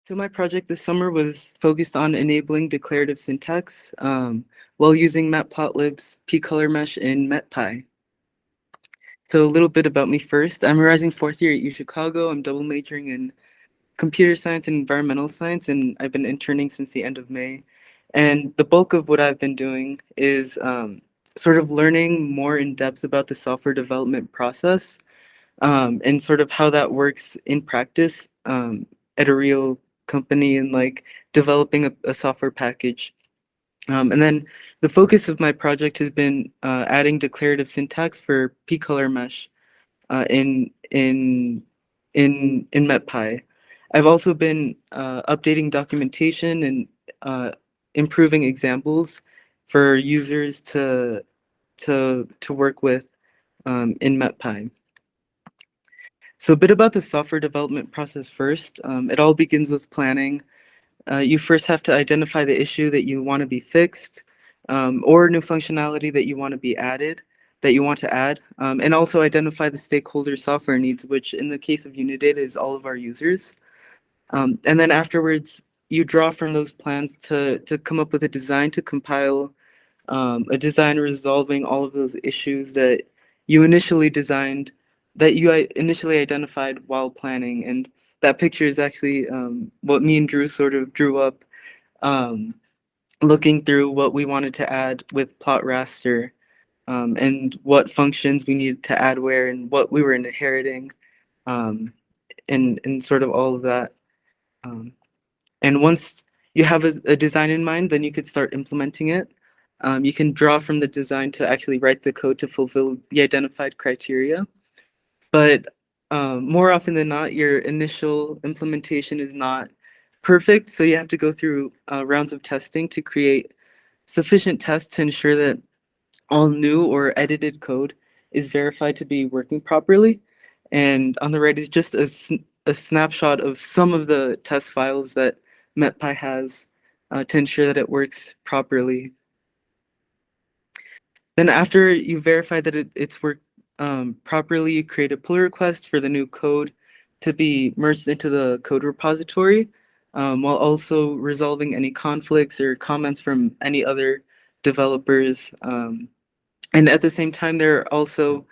So my project this summer was focused on enabling declarative syntax while using Matplotlib's pcolormesh in MetPy. So a little bit about me first. I'm a rising fourth year at U Chicago. I'm double majoring in computer science and environmental science, and I've been interning since the end of May. And the bulk of what I've been doing is sort of learning more in depth about the software development process and sort of how that works in practice at a real company and like developing a software package. And then the focus of my project has been adding declarative syntax for pcolor mesh in MetPy. I've also been updating documentation and improving examples for users to work with in MetPy. So a bit about the software development process first. It all begins with planning. You first have to identify the issue that you want to be fixed or new functionality that you want to be added, that you want to add, and also identify the stakeholder software needs, which in the case of Unidata is all of our users. And then afterwards, you draw from those plans to come up with a design to compile a design resolving all of those issues that you initially designed, that you initially identified while planning. And that picture is actually what me and Drew sort of drew up, um, looking through what we wanted to add with plot raster and what functions we needed to add where and what we were inheriting um, and sort of all of that. Um, and once you have a design in mind, then you could start implementing it. You can draw from the design to actually write the code to fulfill the identified criteria. But more often than not, your initial implementation is not perfect. So you have to go through rounds of testing to create sufficient tests to ensure that all new or edited code is verified to be working properly. And on the right is just a snapshot of some of the test files that MetPy has to ensure that it works properly. Then after you verify that it's worked properly, you create a pull request for the new code to be merged into the code repository, while also resolving any conflicts or comments from any other developers. And at the same time, there are also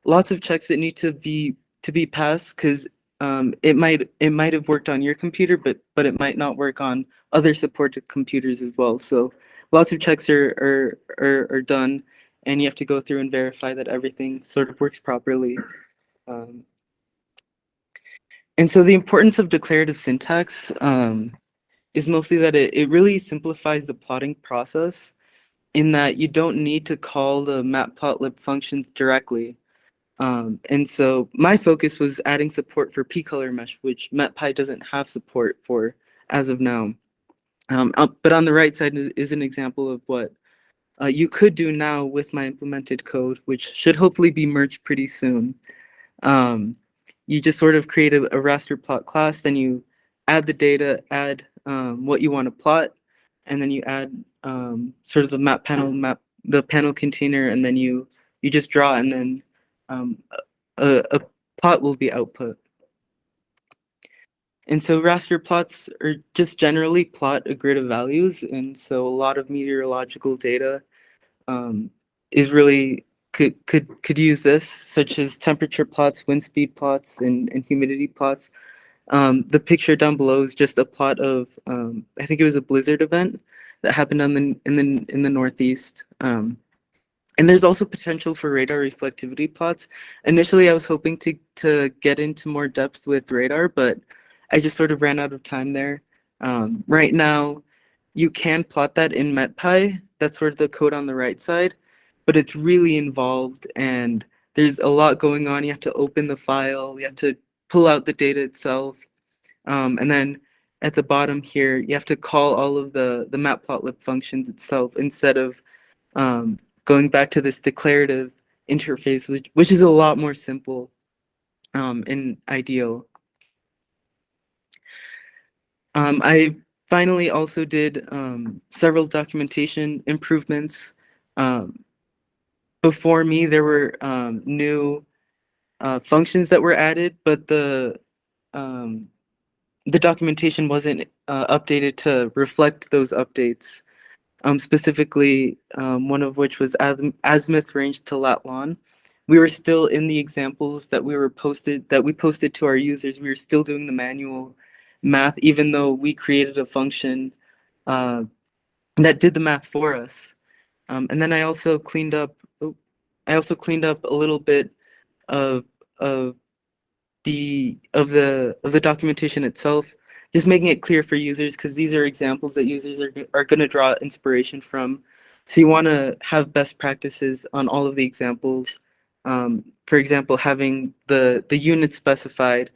lots of checks that need to be passed because it might have worked on your computer, but it might not work on other supported computers as well. So lots of checks are done, and you have to go through and verify that everything sort of works properly. Um, and so the importance of declarative syntax is mostly that it really simplifies the plotting process in that you don't need to call the matplotlib functions directly. And so my focus was adding support for pcolor mesh, which MetPy doesn't have support for as of now. But on the right side is an example of what you could do now with my implemented code, which should hopefully be merged pretty soon. Um, you just sort of create a raster plot class, then you add the data, add what you want to plot, and then you add sort of the the panel container, and then you just draw, and then um, a plot will be output. And so raster plots are just generally plot a grid of values, and so a lot of meteorological data um, is really could use this, such as temperature plots, wind speed plots, and humidity plots. The picture down below is just a plot of I think it was a blizzard event that happened on the Northeast. And there's also potential for radar reflectivity plots. Initially, I was hoping to get into more depth with radar, but I just sort of ran out of time there. Right now, you can plot that in MetPy. That's sort of the code on the right side, but it's really involved and there's a lot going on. You have to open the file, you have to pull out the data itself, and then at the bottom here, you have to call all of the matplotlib functions itself instead of going back to this declarative interface, which is a lot more simple and ideal. I finally also did several documentation improvements. Um, Before me, there were new functions that were added, but um, the documentation wasn't updated to reflect those updates. Specifically, one of which was azimuth range to lat long. We were still in the examples that we posted to our users. We were still doing the manual math, even though we created a function uh, that did the math for us. And then I also cleaned up. I also cleaned up a little bit of of the documentation itself, just making it clear for users, because these are examples that users are going to draw inspiration from. So you want to have best practices on all of the examples. For example, having the unit specified,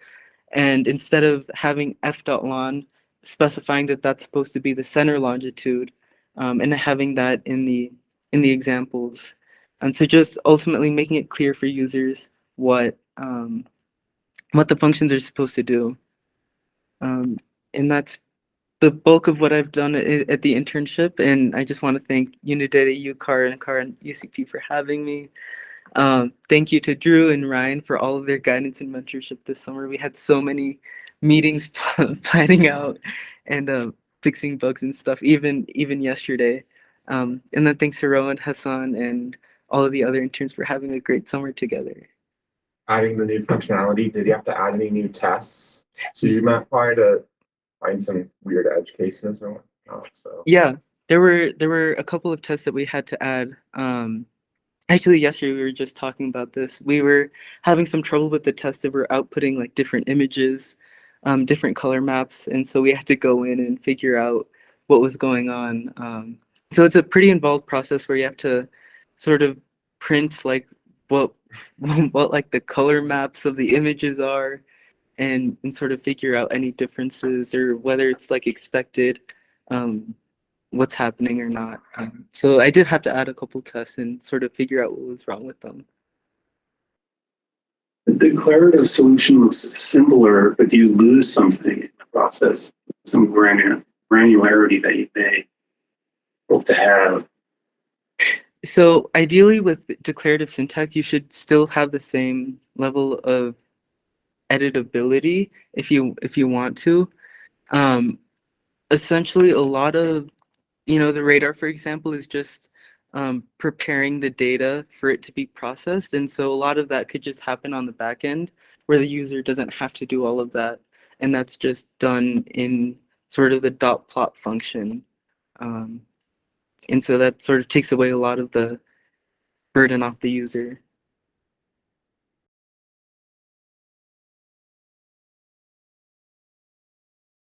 and instead of having f.lon specifying that that's supposed to be the center longitude, and having that in the examples. And so just ultimately making it clear for users what the functions are supposed to do. And that's the bulk of what I've done at the internship. And I just want to thank Unidata, UCAR, and CAR, and UCP for having me. Thank you to Drew and Ryan for all of their guidance and mentorship this summer. We had so many meetings planning out and fixing bugs and stuff, even yesterday. And then thanks to Rowan, Hassan, and all of the other interns for having a great summer together. Adding the new functionality, did you have to add any new tests to MapPy to find some weird edge cases or whatnot? So Yeah, there were a couple of tests that we had to add. Actually, yesterday we were just talking about this. We were having some trouble with the tests that were outputting like different images, different color maps, and so we had to go in and figure out what was going on. So it's a pretty involved process where you have to sort of print like what what like the color maps of the images are, and sort of figure out any differences or whether it's like expected, what's happening or not. So I did have to add a couple tests and sort of figure out what was wrong with them. The declarative solution looks similar, but do you lose something in the process? Some granularity that you may hope to have. So ideally with declarative syntax, you should still have the same level of editability if you want to. Essentially, a lot of, the radar, for example, is just preparing the data for it to be processed. And so a lot of that could just happen on the back end where the user doesn't have to do all of that. And that's just done in sort of the dot plot function. And so that sort of takes away a lot of the burden off the user.